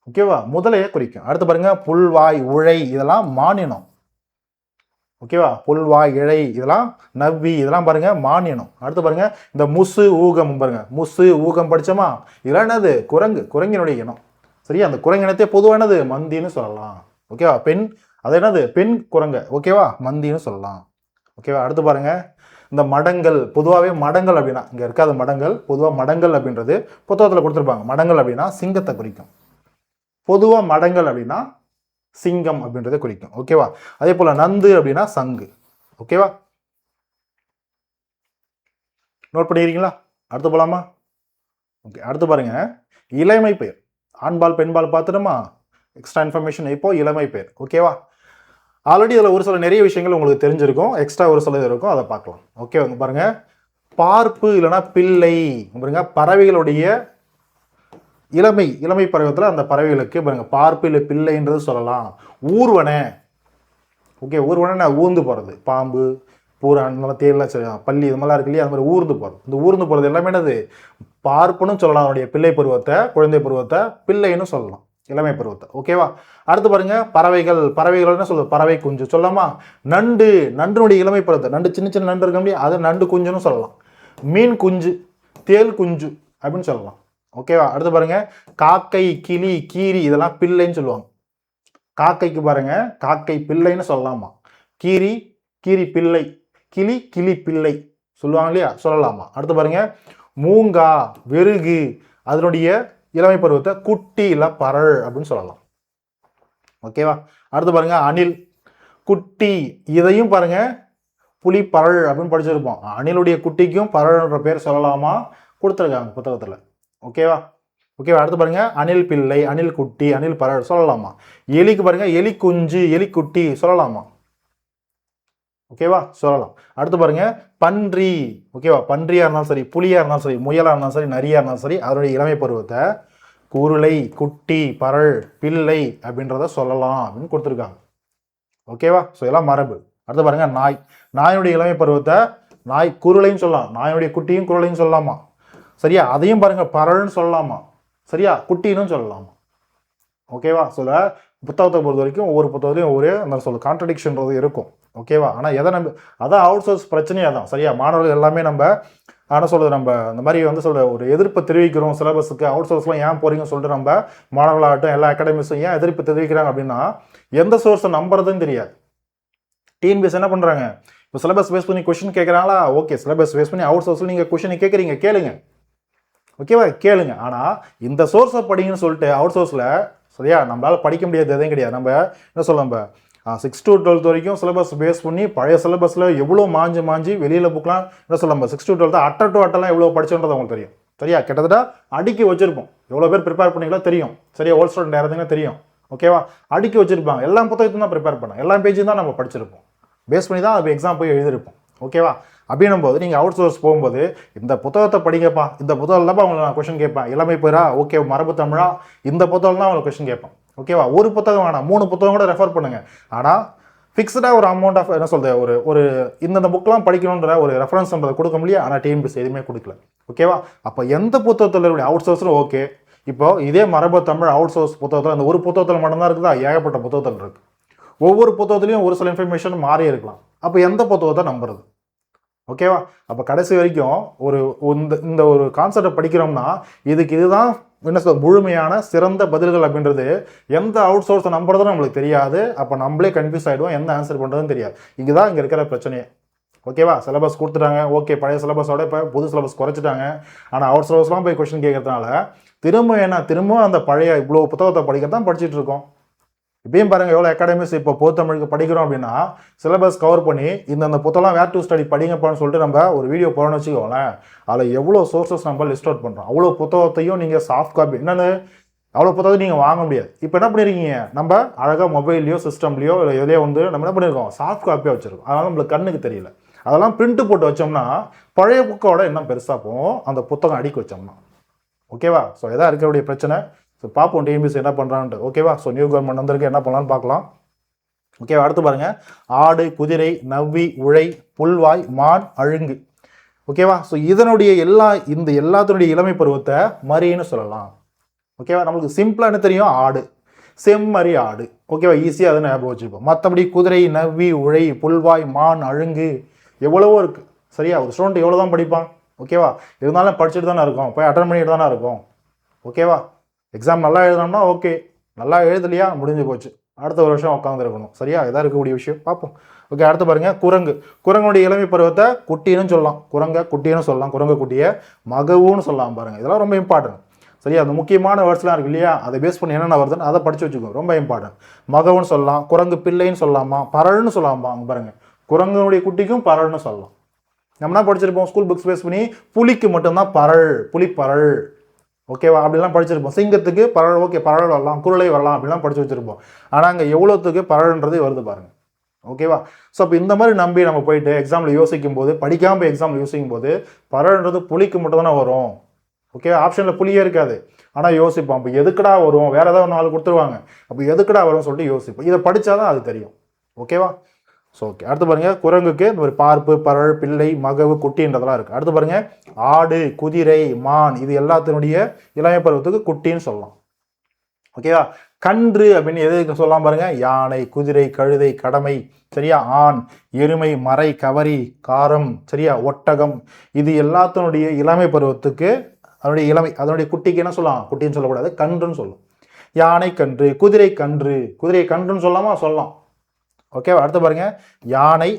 ஓகேவா? முதலையை குறிக்கும். அடுத்து பாருங்க புல்வாய் உழை, இதெல்லாம் மானினம். ஓகேவா? புல்வாய் இழை, இதெல்லாம் நவ்வி, இதெல்லாம் பாருங்க மானினம். அடுத்து பாருங்க இந்த முசு ஊகம் பாருங்க, முசு ஊகம் படிச்சோமா, இதெல்லாம் என்னது? குரங்கு, குரங்கினுடைய இனம். சரியா? அந்த குரங்கினத்தை பொதுவானது மந்தின்னு சொல்லலாம். ஓகேவா? பெண், அது என்னது? பெண் குரங்க. ஓகேவா? மந்தின்னு சொல்லலாம். ஓகேவா? அடுத்து பாருங்க இந்த மடங்கள், பொதுவாகவே மடங்கள் அப்படின்னா இங்க இருக்காத மடங்கள், பொதுவாக மடங்கள் அப்படின்றது புத்தகத்தில் கொடுத்துருப்பாங்க. மடங்கள் அப்படின்னா சிங்கத்தை குறிக்கும். பொதுவாக மடங்கள் அப்படின்னா சிங்கம் அப்படின்றத குறிக்கும். ஓகேவா? அதே போல நந்து அப்படின்னா சங்கு. ஓகேவா? நோட் பண்ணிக்கிறீங்களா? அடுத்து போலாமா? ஓகே, அடுத்து பாருங்க இளமை பெயர், ஆண்பால் பெண்பால் பார்த்துட்டோமா, எக்ஸ்ட்ரா இன்ஃபர்மேஷன். இப்போ இளமை பெயர். ஓகேவா? ஆல்ரெடி இதில் ஒரு சில நிறைய விஷயங்கள் உங்களுக்கு தெரிஞ்சிருக்கும், எக்ஸ்ட்ரா ஒரு சில இருக்கும், அதை பார்க்கலாம். ஓகே, பாருங்க பார்ப்பு இல்லைன்னா பிள்ளை பாருங்க, பறவைகளுடைய இளமை, இளமை பருவத்தில் அந்த பறவைகளுக்கு பாருங்க பார்ப்பு இல்லை பிள்ளைன்றது சொல்லலாம். ஊர்வனை. ஓகே, ஊர்வனை ஊர்ந்து போகிறது, பாம்பு பூரான் இந்த மாதிரி தேர்லாம் சரி, பள்ளி இது மாதிரிலாம் இருக்கு இல்லையா, அது மாதிரி ஊர்ந்து போகிறது. இந்த ஊர்ந்து போகிறது எல்லாமே என்னது? பார்ப்புன்னு சொல்லலாம். அவனுடைய பிள்ளை பருவத்தை, குழந்தை பருவத்தை பிள்ளைன்னு சொல்லலாம், இளமை பருவத்தை. ஓகேவா? அடுத்து பாருங்க பறவைகள், பறவைகள் என்ன சொல்லுது? பறவை குஞ்சு சொல்லலாமா? நண்டு, நண்டுனுடைய இளமை பருவத்தை, நண்டு சின்ன சின்ன நண்டு இருக்க முடியும், அதை நண்டு குஞ்சுன்னு சொல்லலாம். மீன் குஞ்சு, தேல் குஞ்சு அப்படின்னு சொல்லலாம். ஓகேவா? அடுத்து பாருங்க காக்கை, கிளி, கீரி, இதெல்லாம் பிள்ளைன்னு சொல்லுவாங்க. காக்கைக்கு பாருங்க காக்கை பிள்ளைன்னு சொல்லலாமா? கீரி, கீரி பிள்ளை, கிளி, கிளி பிள்ளை சொல்லுவாங்க இல்லையா, சொல்லலாமா? அடுத்து பாருங்க மூங்கா, வெறுகு, அதனுடைய இளமை பருவத்தை குட்டி இல்ல பரல் அப்படின்னு சொல்லலாம். ஓகேவா? அடுத்து பாருங்க அணில், குட்டி, இதையும் பாருங்க புலி பரல் அப்படின்னு படிச்சிருப்போம். அணிலுடைய குட்டிக்கும் பரல்ன்ற பேர் சொல்லலாமா? கொடுத்துருக்காங்க புத்தகத்துல. ஓகேவா? ஓகேவா? அடுத்து பாருங்க அணில் பிள்ளை, அணில் குட்டி, அணில் பரல் சொல்லலாமா? எலிக்கு பாருங்க எலி குஞ்சு, எலி குட்டி சொல்லலாமா? ஓகேவா? சொல்லலாம். அடுத்து பாருங்க பன்றி. ஓகேவா? பன்றியா இருந்தாலும் சரி, புலியா இருந்தாலும் சரி, முயலா இருந்தாலும் சரி, நரியா இருந்தாலும் சரி, அதனுடைய இளமை பருவத்தை குருளை, குட்டி, பரல், பிள்ளை அப்படின்றத சொல்லலாம் அப்படின்னு கொடுத்துருக்காங்க. ஓகேவா? ஸோ இதெல்லாம் மரபு. அடுத்து பாருங்க நாய், நாயுடைய இளமை பருவத்தை நாய் குருளைன்னு சொல்லலாம், நாயுடைய குட்டியும் குருளையும் சொல்லலாமா? சரியா? அதையும் பாருங்க பரல்னு சொல்லலாமா? சரியா? குட்டின்னு சொல்லலாமா? ஓகேவா? சொல்ல புத்தகத்தை பொறுத்த வரைக்கும் ஒவ்வொரு புத்தகத்தையும் ஒரே அந்த சொல்ல கான்ட்ரடிக்ஷன்றது இருக்கும். ஓகேவா? ஆனால் எதை நம்ம, அதான் அவுட் சோர்ஸ் பிரச்சனையாக தான். சரியா? மாணவர்கள் எல்லாமே நம்ம ஆனால் சொல்றது, நம்ம இந்த மாதிரி சொல்ற ஒரு எதிர்ப்பு தெரிவிக்கிறோம் சிலபஸுக்கு, அவுட் சோர்ஸ்லாம் ஏன் போறீங்கன்னு சொல்லிட்டு நம்ம மாணவர்களாகட்டும் எல்லா அகாடமிஸும் ஏன் எதிர்ப்பு தெரிவிக்கிறாங்க அப்படின்னா, எந்த சோர்ஸை நம்புறதுன்னு தெரியாது. டிஎன்பிஎஸ் என்ன பண்றாங்க, இப்போ சிலபஸ் பேஸ் பண்ணி கொஸ்டின் கேட்குறாங்களா, ஓகே சிலபஸ் பேஸ் பண்ணி அவுட் சோர்ஸில் நீங்கள் கொஸ்டின் கேட்குறீங்க, கேளுங்க. ஓகேவா? கேளுங்க. ஆனால் இந்த சோர்ஸை படிங்கன்னு சொல்லிட்டு அவுட் சோர்ஸில் சரியா நம்மளால படிக்க முடியாது எதுவும் கிடையாது. நம்ம என்ன சொல்ல, நம்ம 6 to 12 வரைக்கும் சிலபஸ் பேஸ் பண்ணி பழைய சிலபஸில் எவ்வளோ மாஞ்சி வெளியில் புக்கெலாம் என்ன சொல்ல, நம்ம 6 to 12 அட்டெல்லாம் எவ்வளோ படிச்சோன்றது உங்களுக்கு தெரியும். சரியா? கிட்டத்தட்ட அடுக்கி வச்சிருப்போம், எவ்வளோ பேர் ப்ரிப்பேர் பண்ணிங்களோ தெரியும். சரியா? ஓல்ட் ஸ்டூடெண்ட் யாருதுங்க தெரியும். ஓகேவா? அடுக்கி வச்சிருப்பாங்க, எல்லா புத்தகத்தையும் தான் ப்ரிப்பேர் பண்ணோம், எல்லா பேஜையும் தான் நம்ம படிச்சிருப்போம், பேஸ் பண்ணி தான் அது எக்ஸாம் போய் எழுதிருப்போம். ஓகேவா? அப்படின்னும் போது நீங்கள் அவுட் சோர்ஸ் போகும்போது இந்த புத்தகத்தை படிங்கப்பா, இந்த புத்தகம் தான் உங்களுக்கு நான் கொஸ்டின் கேட்பேன். இளமை பேரா, ஓகே மரபு தமிழா, இந்த புத்தகம் தான் உங்களுக்கு கொஸ்டின் கேட்பேன். ஓகேவா? ஒரு புத்தகம் வேணாம், 3 புத்தகம் கூட ரெஃபர் பண்ணுங்க. ஆனால் ஃபிக்ஸ்டாக ஒரு அமௌண்ட் ஆஃப் என்ன சொல்றது, ஒரு இந்த புக்கெலாம் படிக்கணுன்ற ஒரு ரெஃபரன்ஸ் நம்பரை கொடுக்க முடியும். ஆனால் டிஎன்பிஎஸ்சி எதுவுமே கொடுக்கல. ஓகேவா? அப்போ எந்த புத்தகத்தில் இருக்கக்கூடிய அவுட் சோர்ஸில் ஓகே, இப்போ இதே மரபு தமிழ் அவுட் சோர்ஸ் புத்தகத்தில் அந்த ஒரு புத்தகத்தில் மட்டும்தான் இருக்குதா, ஏகப்பட்ட புத்தகத்தில் இருக்கு. ஒவ்வொரு புத்தகத்துலையும் ஒரு சில இன்ஃபர்மேஷன் மாறி இருக்கலாம். அப்போ எந்த புத்தகத்தை நம்புறது? ஓகேவா? அப்போ கடைசி வரைக்கும் இந்த ஒரு கான்செப்டை படிக்கிறோம்னா இதுதான் என்ன சொல்ற முழுமையான சிறந்த பதில்கள் அப்படின்றது. எந்த அவுட் சோர்ஸை நம்புறதும் நம்மளுக்கு தெரியாது. அப்போ நம்மளே கன்ஃபியூஸ் ஆகிடுவோம், எந்த ஆன்சர் பண்ணுறதுன்னு தெரியாது. இங்கே தான் இங்கே இருக்கிற பிரச்சனையே. ஓகேவா? சிலபஸ் கொடுத்துட்டாங்க, ஓகே பழைய சிலபஸோட இப்போ புது சிலபஸ் குறைச்சிட்டாங்க. ஆனால் அவுட் சோர்ஸ்லாம் போய் கொஸ்டின் கேட்கறதுனால திரும்ப அந்த பழைய இவ்வளோ புத்தகத்தை படிக்கிறது தான் படிச்சுட்டு இருக்கோம். இப்பயும் பாருங்க எவ்வளோ அகாடமிஸ் இப்போ பொதுத்தமிழுக்கு படிக்கிறோம் அப்படின்னா சிலபஸ் கவர் பண்ணி இந்த புத்தகம் வேர் டு ஸ்டடி படிங்கப்பான்னு சொல்லிட்டு நம்ம ஒரு வீடியோ போடணும்னு வச்சுக்கோங்களேன். அதில் எவ்வளோ சோர்சஸ் நம்ம லிஸ்ட் அவுட் பண்ணுறோம். அவ்வளோ புத்தகத்தையும் நீங்கள் சாஃப்ட் காப்பி என்னென்னு அவ்வளோ புத்தகத்தை நீங்கள் வாங்க முடியாது. இப்போ என்ன பண்ணியிருக்கீங்க, நம்ம அழகாக மொபைல்லையோ சிஸ்டம்லையோ இல்லை எதுலையோ வந்து நம்ம என்ன பண்ணியிருக்கோம், சாஃப்ட் காப்பியாக வச்சுருக்கோம். அதனால் நம்மளுக்கு கண்ணுக்கு தெரியல. அதெல்லாம் பிரிண்ட்டு போட்டு வச்சோம்னா பழைய புக்கோட இன்னும் பெருசாக போகும் அந்த புத்தகம் அடிக்க வச்சோம்னா. ஓகேவா? ஸோ எதாவது இருக்கக்கூடிய பிரச்சனை. ஸோ பார்ப்போம் டிஎன்பிஎஸ்சி என்ன பண்ணுறான்ட்டு. ஓகேவா? ஸோ நியூ கவர்மெண்ட் வந்திருக்கு, என்ன பண்ணலான்னு பார்க்கலாம். ஓகேவா? அடுத்து பாருங்க, ஆடு, குதிரை, நவ்வி, உழை, புல்வாய், மான், அழுங்கு. ஓகேவா? ஸோ இதனுடைய இந்த எல்லாத்தினுடைய இளமை பருவத்தை மரின்னு சொல்லலாம். ஓகேவா? நம்மளுக்கு சிம்பிளாக என்ன தெரியும், ஆடு, செம்மறி ஆடு. ஓகேவா? ஈஸியாக அதை ஞாபகம் வச்சுப்போம். மற்றபடி குதிரை, நவ்வி, உழை, புல்வாய், மான், அழுங்கு எவ்வளவோ இருக்குது. சரியா? ஒரு ஸ்டூடெண்ட் எவ்வளோ தான் படிப்பான். ஓகேவா? இருந்தாலும் படிச்சுட்டு தானே இருக்கும், போய் அட்டன் பண்ணிட்டு தானே இருக்கும். ஓகேவா? எக்ஸாம் நல்லா எழுதணும்னா ஓகே, நல்லா எழுதலையா முடிஞ்சு போச்சு, அடுத்த ஒரு வருஷம் உட்காந்துருக்கணும். சரியா? இதாக இருக்கக்கூடிய விஷயம். பார்ப்போம். ஓகே, அடுத்து பாருங்க, குரங்கு. குரங்குடைய இளமை பருவத்தை குட்டின்னு சொல்லலாம், குரங்க குட்டின்னு சொல்லலாம், குரங்கு குட்டியை மகவுன்னு சொல்லலாம். பாருங்க, இதெல்லாம் ரொம்ப இம்பார்ட்டன்ட். சரியா? அந்த முக்கியமான வேர்ட்ஸ்லாம் இருக்கு இல்லையா, அதை பேஸ் பண்ணி என்னென்ன வருதுன்னு அதை படிச்சு வச்சுக்கோ, ரொம்ப இம்பார்ட்டன்ட். மகவுன்னு சொல்லலாம், குரங்கு பிள்ளைன்னு சொல்லலாமா, பரல்னு சொல்லலாமா. அங்கே பாருங்க, குரங்குடைய குட்டிக்கும் பரல்னு சொல்லலாம். நம்ம என்ன படிச்சிருப்போம் ஸ்கூல் புக்ஸ் பேஸ் பண்ணி, புலிக்கு மட்டும்தான் பரல், புலி பரல். ஓகேவா? அப்படிலாம் படிச்சிருப்போம். சிங்கத்துக்கு பரல், ஓகே பரல் வரலாம், குருளை வரலாம், அப்படிலாம் படிச்சு வச்சிருப்போம். ஆனால் அங்கே எவ்வளோத்துக்கு பரல்ன்றது வருது பாருங்க. ஓகேவா? ஸோ அப்போ இந்த மாதிரி நம்பி நம்ம போயிட்டு எக்ஸாமில் யோசிக்கும் போது, படிக்காமல் போய் எக்ஸாமில் யோசிக்கும் போது பரல்ன்றது புலிக்கு மட்டும் தானே வரும். ஓகே, ஆப்ஷனில் புளியே இருக்காது. ஆனால் யோசிப்போம், அப்போ எதுக்கடா வரும், வேற ஏதாவது நாலு கொடுத்துருவாங்க, அப்போ எதுக்கடா வரும்னு சொல்லிட்டு யோசிப்போம். இதை படித்தாதான் அது தெரியும். ஓகேவா? ஸோ ஓகே, அடுத்து பாருங்க, குரங்குக்கு இந்த ஒரு பார்ப்பு, பரல், பிள்ளை, மகவு, குட்டின்றதெல்லாம் இருக்குது. அடுத்து பாருங்க, ஆடு, குதிரை, மான், இது எல்லாத்தினுடைய இளமை பருவத்துக்கு குட்டின்னு சொல்லலாம். ஓகேவா? கன்று அப்படின்னு எது சொல்லலாம் பாருங்க, யானை, குதிரை, கழுதை, கடமை. சரியா? ஆண், எருமை, மறை, கவரி, காரம். சரியா? ஒட்டகம். இது எல்லாத்தினுடைய இளமை பருவத்துக்கு அதனுடைய குட்டிக்கு என்ன சொல்லலாம், குட்டின்னு சொல்லக்கூடாது, கன்றுன்னு சொல்லும். யானை கன்று, குதிரை கன்று, குதிரை கன்றுன்னு சொல்லாமா, சொல்லலாம். ஓகேவா? அடுத்து பாருங்க, யானை,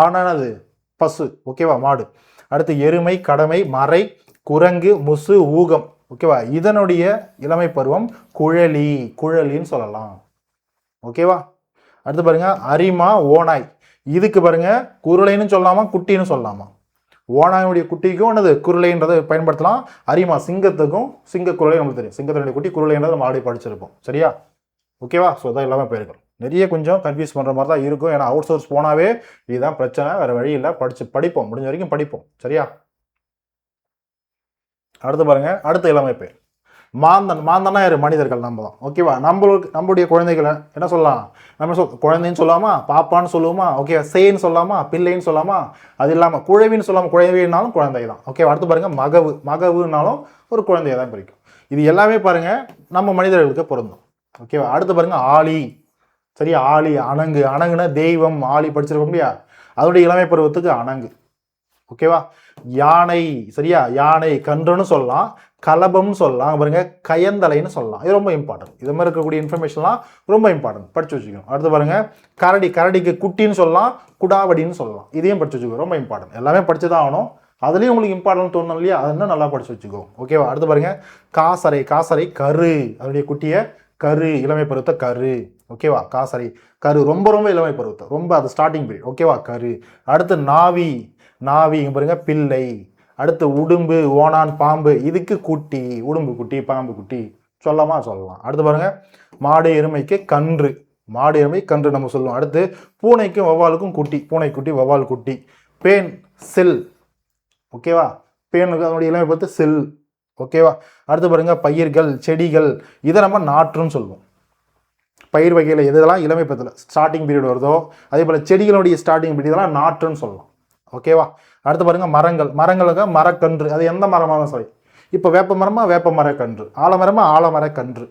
ஆனது பசு. ஓகேவா? மாடு. அடுத்து எருமை, கடமை, மறை, குரங்கு, முசு, ஊகம். ஓகேவா? இதனுடைய இளமை பருவம் குழலின்னு சொல்லலாம். ஓகேவா? அடுத்து பாருங்க, அரிமா, ஓனாய். இதுக்கு பாருங்க, குருளைன்னு சொல்லலாமா, குட்டின்னு சொல்லலாமா. ஓனாயுடைய குட்டிக்கும் என்னது குருளைன்றதை பயன்படுத்தலாம். அரிமா சிங்கத்துக்கும், சிங்க குருளை நம்மளுக்கு தெரியும், சிங்கத்தினுடைய குட்டி குருளைன்றதை நம்ம ஆல்ரெடி படிச்சிருப்போம். சரியா? ஓகேவா? ஸோ இதான் எல்லாமே போயிருக்கும். நிறைய கொஞ்சம் கன்ஃபியூஸ் பண்ணுற மாதிரி தான் இருக்கும். ஏன்னா அவுட் சோர்ஸ் போனாவே இதுதான் பிரச்சனை, வேறு வழி இல்லை. படிப்போம், முடிஞ்ச வரைக்கும் படிப்போம். சரியா? அடுத்து பாருங்க, அடுத்த இளமை பேர் மாந்தன்னா யாரு, மனிதர்கள் நம்ம தான். ஓகேவா? நம்மளுடைய குழந்தைகளை என்ன சொல்லலாம், நம்ம குழந்தைன்னு சொல்லாமா, பாப்பான்னு சொல்லுவோமா. ஓகே, சேன்னு சொல்லாமா, பிள்ளைன்னு சொல்லாமா. அது இல்லாமல் குழவின்னு சொல்லாமல், குழவினாலும் குழந்தை தான். ஓகே, அடுத்து பாருங்க, மகவுனாலும் ஒரு குழந்தைய தான் பிரிக்கும். இது எல்லாமே பாருங்க நம்ம மனிதர்களுக்கு பொருந்தும். ஓகேவா? அடுத்து பாருங்க, ஆளி. சரியா? ஆளி, அணங்குனா தெய்வம். ஆளி படிச்சிருக்கோம் இல்லையா, அதோடைய இளமை பருவத்துக்கு அணங்கு. ஓகேவா? யானை. சரியா? யானை கன்றுன்னு சொல்லலாம், கலபம்னு சொல்லலாம். பாருங்க, கயந்தலைன்னு சொல்லலாம். இது ரொம்ப இம்பார்ட்டன்ட். இது மாதிரி இருக்கக்கூடிய இன்ஃபர்மேஷன்லாம் ரொம்ப இம்பார்ட்டன்ட், படிச்சு வச்சுக்கணும். அடுத்து பாருங்க, கரடிக்கு குட்டின்னு சொல்லலாம், குடாவடின்னு சொல்லலாம். இதையும் படிச்சு வச்சுக்கோ, ரொம்ப இம்பார்ட்டன்ட். எல்லாமே படிச்சு தான் ஆகணும். அதுலேயும் உங்களுக்கு இம்பார்ட்டன்ட் தோணும் இல்லையா, அது இன்னும் நல்லா படிச்சு வச்சுக்கோ. ஓகேவா? அடுத்து பாருங்க, காசரை கரு, அதனுடைய குட்டியை கரு, இளமை பருவத்தை கரு. ஓகேவா? காசரை கரு, ரொம்ப இளமை பருவத்தை, ரொம்ப அது ஸ்டார்டிங் பீரியட். ஓகேவா? கரு. அடுத்து நாவி இங்க பாருங்க, பிள்ளை. அடுத்து உடும்பு, ஓனான், பாம்பு, இதுக்கு குட்டி, உடும்பு குட்டி, பாம்பு குட்டி சொல்லலாம். அடுத்து பாருங்க, மாடு, எருமைக்கு கன்று, மாடு, எருமை, கன்று நம்ம சொல்லுவோம். அடுத்து பூனைக்கும் வௌவாலுக்கும் குட்டி, பூனை குட்டி, வௌவால் குட்டி. பேன், செல். ஓகேவா? பேனுக்கு அதனுடைய இளமை பருவத்து செல். ஓகேவா? அடுத்து பாருங்க, பயிர்கள், செடிகள், இதை நம்ம நாற்றுன்னு சொல்லுவோம். பயிர் வகையில் எதெல்லாம் இளமை பருவத்தில் ஸ்டார்டிங் பீரியட் வருதோ, அதே போல் செடிகளுடைய ஸ்டார்டிங் பீரியட் இதெல்லாம் நாற்றுன்னு சொல்லலாம். ஓகேவா? அடுத்து பாருங்க, மரங்களுக்கு மரக்கன்று, அது எந்த மரமாக சரி. இப்போ வேப்ப மரமா, வேப்ப மரக்கன்று, ஆலமரமா, ஆலமரக்கன்று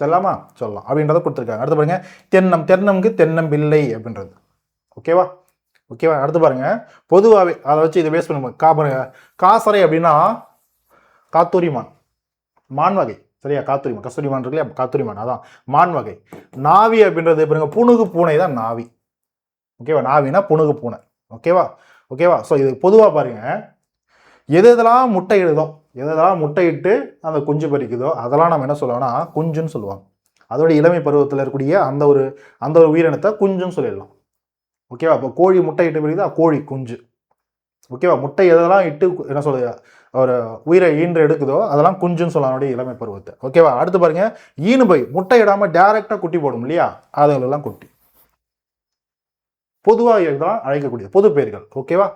சொல்லலாமா, சொல்லலாம் அப்படின்றத கொடுத்துருக்காங்க. அடுத்து பாருங்க, தென்னம்க்கு தென்னம்பிள்ளை அப்படின்றது. ஓகேவா? அடுத்து பாருங்க, பொதுவாகவே அதை வச்சு இதை பேஸ் பண்ணுங்க. காசரை அப்படின்னா காத்தூரிமான், மான் வகை. சரியா? காத்தூரிமான், கஸ்தூரிமான் இருக்கு இல்லையா, காத்தூரிமான், அதான் மான் வகை. நாவி அப்படின்றது பாருங்க, புனுகு பூனை தான் நாவி. ஓகேவா? நாவினா புனுகு பூனை. ஓகேவா? ஸோ இது பொதுவாக பாருங்க, எதெல்லாம் முட்டையிட்டு அந்த குஞ்சு பறிக்குதோ அதெல்லாம் நம்ம என்ன சொல்லுவோம்னா குஞ்சுன்னு சொல்லுவாங்க. அதோட இளமை பருவத்தில் இருக்கக்கூடிய அந்த ஒரு உயிரினத்தை குஞ்சுன்னு சொல்லிடலாம். ஓகேவா? இப்போ கோழி முட்டையிட்டு பறிக்குதா, கோழி குஞ்சு. ஓகேவா? முட்டை எதெல்லாம் இட்டு என்ன சொல்றது ஒரு உயிரை ஈன்று எடுக்குதோ அதெல்லாம் குஞ்சுன்னு சொல்லலாம் அவனுடைய இளமை பருவத்தை. ஓகேவா? அடுத்து பாருங்க, ஈனுபை முட்டை இடாம டைரக்டா குட்டி போடும் இல்லையா, அதுகளெல்லாம் குட்டி. பொதுவாக இதெல்லாம் அழைக்கக்கூடிய பொது பெயர்கள். ஓகேவா?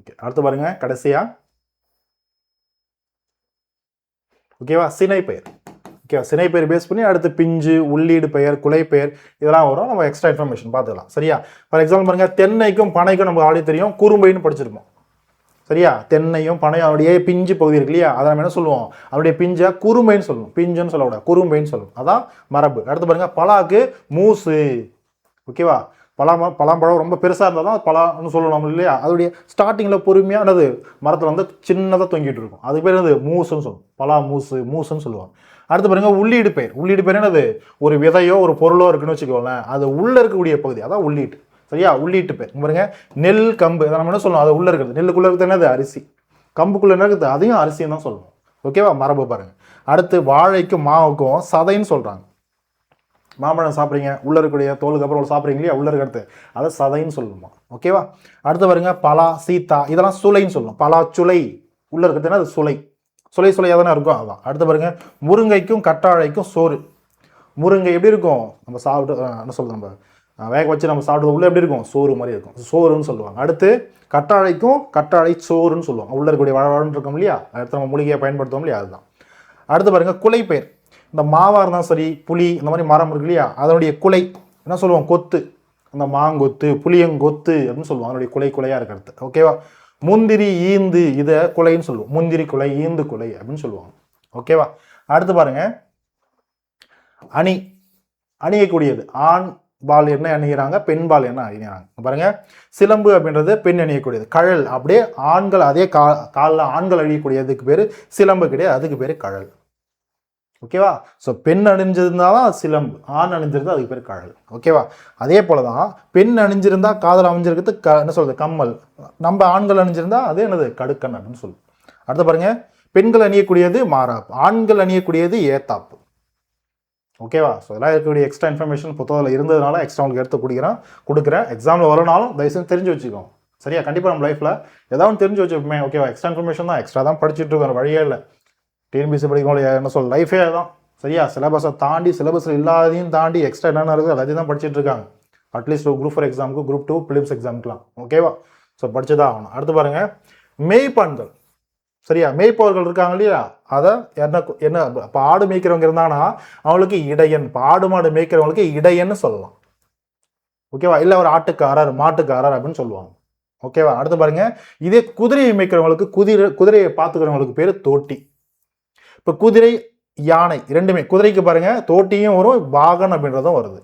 ஓகே, அடுத்து பாருங்க கடைசியா. ஓகேவா? சினை பெயர். ஓகே, சினை பெயர் பேஸ் பண்ணி அடுத்து பிஞ்சு, உள்ளீடு பெயர், குலை பெயர் இதெல்லாம் வரும். நம்ம எக்ஸ்ட்ரா இன்ஃபர்மேஷன் பார்த்துக்கலாம். சரியா? ஃபார் எக்ஸாம்பிள் பாருங்க, தென்னைக்கும் பனைக்கும் நமக்கு ஆல்ரெடி தெரியும், குறும்பைன்னு படிச்சிருப்போம். சரியா? தென்னையும் பனையும் அவருடைய பிஞ்சு பகுதி இருக்கு இல்லையா, அதை நம்ம என்ன சொல்லுவோம், அவருடைய பிஞ்சை குறும்பைன்னு சொல்லுவோம். பிஞ்சுன்னு சொல்லக்கூடாது, குறும்பைன்னு சொல்லுவோம். அதான் மரபு. அடுத்து பாருங்க, பலாக்கு மூசு. ஓகேவா? பலாம்பழம் ரொம்ப பெருசாக இருந்தால் தான் பலான்னு சொல்லணும் இல்லையா, அதோடைய ஸ்டார்டிங்கில் பொறுமையானது மரத்தில் வந்து சின்னதாக தொங்கிட்டு இருக்கும், அது பேர் என்னது, மூசுன்னு சொல்லுவோம். பலா மூசு, மூசுன்னு சொல்லுவாங்க. அடுத்து பாருங்க, உள்ளீடு பெயர். உள்ளீடு பெயர் என்னது, ஒரு விதையோ ஒரு பொருளோ இருக்குன்னு வச்சுக்கோங்களேன், அது உள்ள இருக்கக்கூடிய பகுதி, அதான் உள்ளீட்டு. சரியா? உள்ளீட்டு பேர். பாருங்க, நெல், கம்பு, அதை நம்ம என்ன சொல்லுவோம், அது உள்ள இருக்கிறது. நெல்லுக்குள்ள இருக்கிறது என்னது, அரிசி. கம்புக்குள்ள என்ன இருக்குது, அதையும் அரிசின்னு தான் சொல்லணும். ஓகேவா? மரபு பாருங்க. அடுத்து வாழைக்கும் மாவுக்கும் சதைன்னு சொல்றாங்க. மாம்பழம் சாப்பிட்றீங்க, உள்ள இருக்கக்கூடிய தோலுக்கு அப்புறம் சாப்பிட்றீங்க இல்லையா, உள்ள இருக்கிறது, அதை சதைன்னு சொல்லணுமா. ஓகேவா? அடுத்து பாருங்க, பலா, சீத்தா, இதெல்லாம் சுளைன்னு சொல்லணும். பலா சுளை, உள்ள இருக்கிறதுனா அது சுளை. சுளை சுளையாக தானே இருக்கும், அதான். அடுத்து பாருங்க, முருங்கைக்கும் கற்றாழைக்கும் சோறு. முருங்கை எப்படி இருக்கும், நம்ம சாப்பிட்டு என்ன சொல்றது, நம்ம வேக வச்சு நம்ம சாப்பிட்றது உள்ள எப்படி இருக்கும், சோறு மாதிரி இருக்கும், சோறுன்னு சொல்லுவாங்க. அடுத்து கற்றாழைக்கும் கற்றாழை சோறுன்னு சொல்லுவாங்க. உள்ள இருக்கக்கூடிய வளவளன்னு இருக்கும் இல்லையா, அடுத்து நம்ம மூலிகையை பயன்படுத்துவோம் இல்லையா, அதுதான். அடுத்து பாருங்க, குலை பெயர். இந்த மாவாக இருந்தாலும் சரி, புளி, இந்த மாதிரி மரம் இருக்கு இல்லையா, அதனுடைய குலை என்ன சொல்லுவோம், கொத்து. அந்த மாங்கொத்து, புளியங்கொத்து அப்படின்னு சொல்லுவோம், அதனுடைய குலை குலையாக இருக்கிறது. ஓகேவா? முந்திரி, ஈந்து, இதை குலைன்னு சொல்லுவோம். முந்திரி குலை, ஈந்து குலை அப்படின்னு சொல்லுவாங்க. ஓகேவா? அடுத்து பாருங்க, அணி, அணியக்கூடியது. ஆண் பால் என்ன அணிகிறாங்க, பெண் பால் என்ன அணிகிறாங்க. பாருங்க, சிலம்பு அப்படின்றது பெண் அணியக்கூடியது. கழல் அப்படியே ஆண்கள், அதே காலில் ஆண்கள் அணியக்கூடியதுக்கு பேர் சிலம்பு கிடையாது, அதுக்கு பேர் கழல். ஓகேவா? ஸோ பெண் அணிஞ்சிருந்தாலும் சிலம்பு, ஆண் அணிஞ்சிருந்தா அதுக்கு பேர் கழல். ஓகேவா? அதே போல தான் பெண் அணிஞ்சிருந்தா காதல் அமைஞ்சிருக்கிறது என்ன சொல்றது, கம்மல். நம்ம ஆண்கள் அணிஞ்சிருந்தா அது என்னது, கடுக்கன் அப்படின்னு சொல்லுவோம். அடுத்து பாருங்க, பெண்கள் அணியக்கூடியது மாறாப்பு, ஆண்கள் அணியக்கூடியது ஏத்தாப்பு. ஓகேவா? ஸோ இதெல்லாம் இருக்கக்கூடிய எக்ஸ்ட்ரா இன்ஃபர்மேஷன் புத்தகத்தில் இருந்ததுனால எக்ஸ்ட்ரா உங்களுக்கு எடுத்து கொடுக்குறேன். எக்ஸாமில் வரனாலும் தயவுசெய்து தெரிஞ்சு வச்சுக்கோங்க. சரியா? கண்டிப்பாக நம்ம லைஃப்பில் ஏதாவது தெரிஞ்சு வச்சுப்போமே. ஓகேவா? எக்ஸ்ட்ரா இன்ஃபர்மேஷன் தான், எக்ஸ்ட்ரா தான் படிச்சுட்டு இருக்கோம், வழியே இல்லை. டிஎன்பிசி படிக்கணும் என்ன சொல்ல, லைஃபே தான். சரியா? சிலபஸை தாண்டி, சிலபஸில் இல்லாதையும் தாண்டி எக்ஸ்ட்ரா என்னென்ன இருக்குது எல்லாத்தையும் தான் படிச்சுட்டு இருக்காங்க. அட்லீஸ்ட் குரூப் 4 எக்ஸாமுக்கு, குரூப் 2 பிலிம்ஸ் எக்ஸாமுக்குலாம். ஓகேவா? ஸோ படிச்சு தான் ஆகணும். அடுத்து பாருங்க, மெய்ப்பண்கள். சரியா? மேய்ப்பவர்கள் இருக்காங்க இல்லையா, அதை என்ன இப்போ ஆடு மேய்க்கிறவங்க இருந்தாங்கன்னா அவங்களுக்கு இடையன். இப்போ ஆடு மாடு மேய்க்கிறவங்களுக்கு இடையன்னு சொல்லலாம். ஓகேவா? இல்லை ஒரு ஆட்டுக்காரர், மாட்டுக்காரர் அப்படின்னு சொல்லுவாங்க. ஓகேவா? அடுத்து பாருங்க, இதே குதிரையை மேய்க்கிறவங்களுக்கு, குதிரையை பார்த்துக்கிறவங்களுக்கு பேர் தோட்டி. இப்போ குதிரை, யானை ரெண்டுமே, குதிரைக்கு பாருங்க தோட்டியும் வரும், பாகன் அப்படின்றதும் வருது.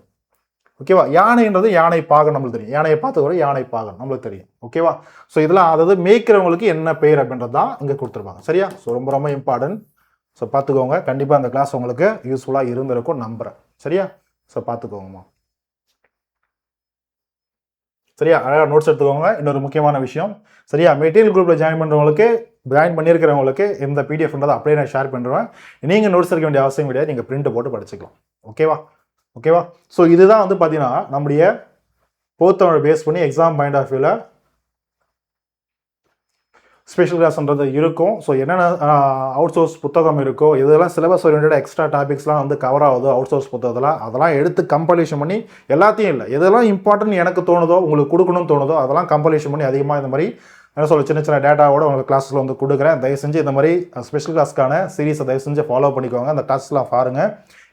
ஓகேவா? யானைன்றது யானை பாகன் நம்மளுக்கு தெரியும், யானையை பார்த்து வர யானை பாகன் நம்மளுக்கு தெரியும். ஓகேவா? ஸோ இதெல்லாம் அதாவது மேய்க்கிறவங்களுக்கு என்ன பெயர் அப்படின்றது தான் இங்கே கொடுத்துருப்பாங்க. சரியா? ஸோ ரொம்ப ரொம்ப இம்பார்ட்டன்ட். ஸோ பார்த்துக்கோங்க. கண்டிப்பாக அந்த கிளாஸ் உங்களுக்கு யூஸ்ஃபுல்லாக இருந்திருக்கும் நம்புகிறேன். சரியா? ஸோ பார்த்துக்கோங்கம்மா. சரியா? அழகாக நோட்ஸ் எடுத்துக்கோங்க. இன்னொரு முக்கியமான விஷயம், சரியா, மெட்டீரியல் குரூப்பில் ஜாயின் பண்ணியிருக்கிறவங்களுக்கு இந்த பிடிஎஃப்ன்றதை அப்படியே நான் ஷேர் பண்ணுறேன். நீங்கள் நோட்ஸ் எடுக்க வேண்டிய அவசியம் கிடையாது, நீங்கள் பிரிண்ட் போட்டு படிச்சுக்கலாம். ஓகேவா? ஸோ இதுதான் வந்து பார்த்தீங்கன்னா நம்முடைய போத்தமிழை பேஸ் பண்ணி எக்ஸாம் பாயிண்ட் ஆஃப் வியூவில் ஸ்பெஷல் கிளாஸ்ன்றது இருக்கும். ஸோ என்னென்ன அவுட் சோர்ஸ் புத்தகம் இருக்கோ, இதெல்லாம் சிலபஸ் ஓரியன்டட் எக்ஸ்ட்ரா டாபிக்ஸ்லாம் வந்து கவர் ஆகுதோ அவுட் சோர்ஸ் புத்தகத்தில், அதெல்லாம் எடுத்து கம்பலேஷன் பண்ணி எல்லாத்தையும் இல்லை, எதெல்லாம் இம்பார்ட்டன்ட் எனக்கு தோணுதோ, உங்களுக்கு கொடுக்கணும்னு தோணுதோ அதெல்லாம் கம்பலேஷன் பண்ணி அதிகமாக இந்த மாதிரி என்ன சொல்ல சின்ன சின்ன டேட்டாவோட உங்களுக்கு கிளாஸில் வந்து கொடுக்குறேன். தயவு செஞ்சு இந்த மாதிரி ஸ்பெஷல் கிளாஸ்க்கான சீரீஸை தயவு செஞ்சு ஃபாலோ பண்ணிக்கோங்க. அந்த கிளாஸ்லாம் பாருங்கள்,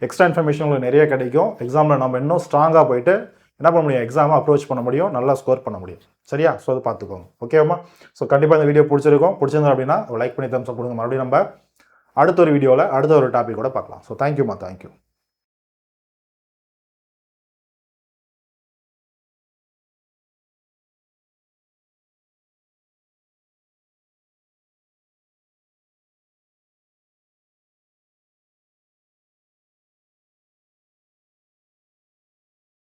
எக்ஸ்ட்ரா இன்ஃபர்மேஷன் உங்களுக்கு நிறைய கிடைக்கும். எக்ஸாமில் நம்ம இன்னும் ஸ்ட்ராங்காக போயிட்டு என்ன பண்ண முடியும், எக்ஸாமை அப்ரோச் பண்ண முடியும், நல்லா ஸ்கோர் பண்ண முடியும். சரியா? ஸோ அதை பார்த்துக்கோங்க. ஓகேவா? ஸோ கண்டிப்பாக இந்த வீடியோ பிடிச்சிருந்தா அப்படின்னா லைக் பண்ணி தம்ஸ் அப் கொடுங்க. மறுபடியும் நம்ம அடுத்த ஒரு வீடியோவில் அடுத்த ஒரு டாபிக் கூட பார்க்கலாம். So thank you.